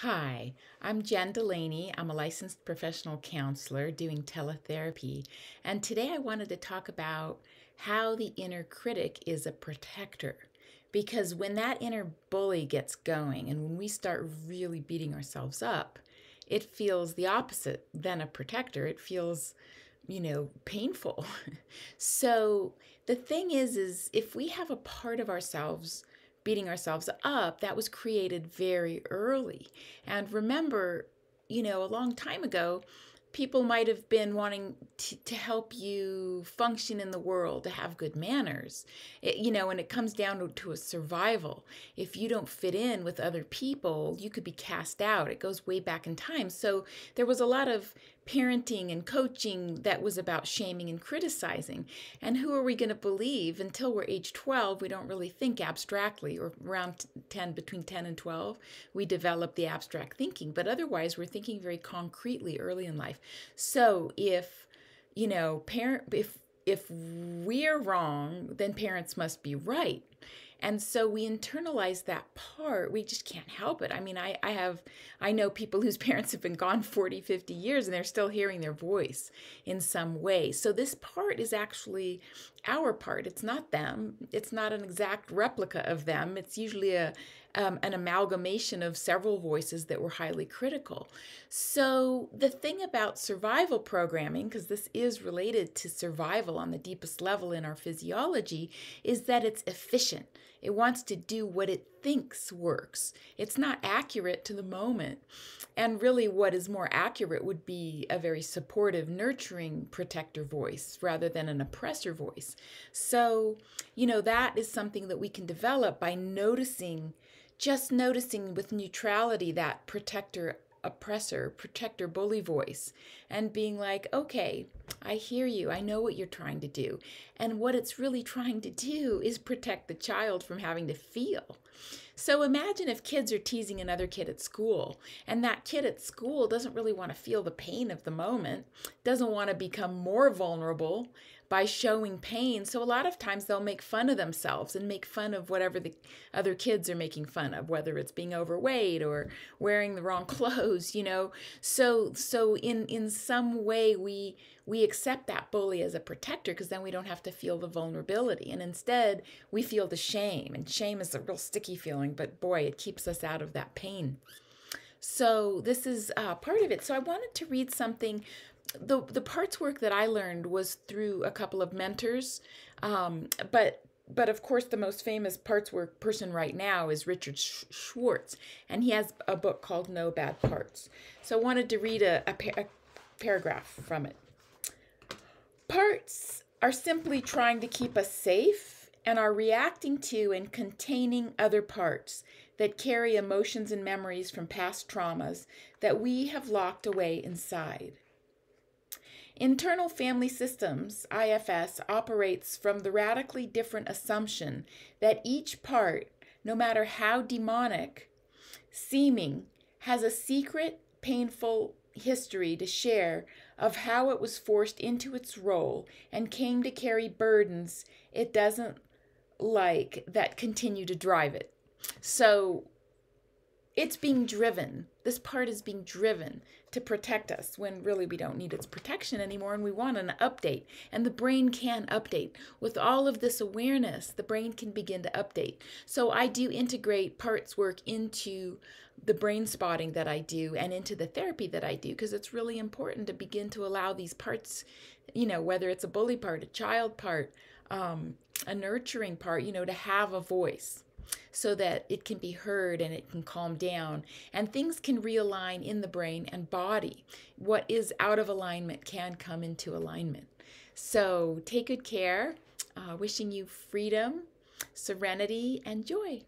Hi, I'm Jen Delaney. I'm a licensed professional counselor doing teletherapy. And today I wanted to talk about how the inner critic is a protector. Because when that inner bully gets going and when we start really beating ourselves up, it feels the opposite than a protector. It feels, painful. So the thing is if we have a part of ourselves beating ourselves up, that was created very early. And remember, a long time ago, people might have been wanting to help you function in the world, to have good manners. And it comes down to a survival. If you don't fit in with other people, you could be cast out. It goes way back in time. So there was a lot of parenting and coaching that was about shaming and criticizing. And who are we going to believe? Until we're age 12, we don't really think abstractly, or around 10, between 10 and 12, we develop the abstract thinking. But otherwise, we're thinking very concretely early in life. So if, if we're wrong, then parents must be right. And so we internalize that part. We just can't help it. I mean, I know people whose parents have been gone 40, 50 years and they're still hearing their voice in some way. So this part is actually our part. It's not them. It's not an exact replica of them. It's usually an amalgamation of several voices that were highly critical. So the thing about survival programming, because this is related to survival on the deepest level in our physiology, is that it's efficient. It wants to do what it thinks works. It's not accurate to the moment. And really what is more accurate would be a very supportive, nurturing protector voice rather than an oppressor voice. So, that is something that we can develop by just noticing with neutrality that protector oppressor, protector bully voice, and being like, okay, I hear you. I know what you're trying to do. And what it's really trying to do is protect the child from having to feel. So imagine if kids are teasing another kid at school, and that kid at school doesn't really want to feel the pain of the moment, doesn't want to become more vulnerable by showing pain. So a lot of times they'll make fun of themselves and make fun of whatever the other kids are making fun of, whether it's being overweight or wearing the wrong clothes, So in some way we accept that bully as a protector, because then we don't have to feel the vulnerability. And instead we feel the shame. And shame is a real sticky feeling, but boy, it keeps us out of that pain. So this is part of it. So I wanted to read something. The parts work that I learned was through a couple of mentors, but of course the most famous parts work person right now is Richard Schwartz, and he has a book called No Bad Parts. So I wanted to read a paragraph from it. Parts are simply trying to keep us safe and are reacting to and containing other parts that carry emotions and memories from past traumas that we have locked away inside. Internal Family Systems, IFS, operates from the radically different assumption that each part, no matter how demonic seeming, has a secret, painful history to share of how it was forced into its role and came to carry burdens it doesn't like that continue to drive it. So it's being driven. This part is being driven to protect us when really we don't need its protection anymore, and we want an update. And the brain can update. With all of this awareness, the brain can begin to update. So I do integrate parts work into the brain spotting that I do and into the therapy that I do, because it's really important to begin to allow these parts, whether it's a bully part, a child part, a nurturing part, to have a voice, so that it can be heard and it can calm down and things can realign in the brain and body. What is out of alignment can come into alignment. So take good care. Wishing you freedom, serenity, and joy.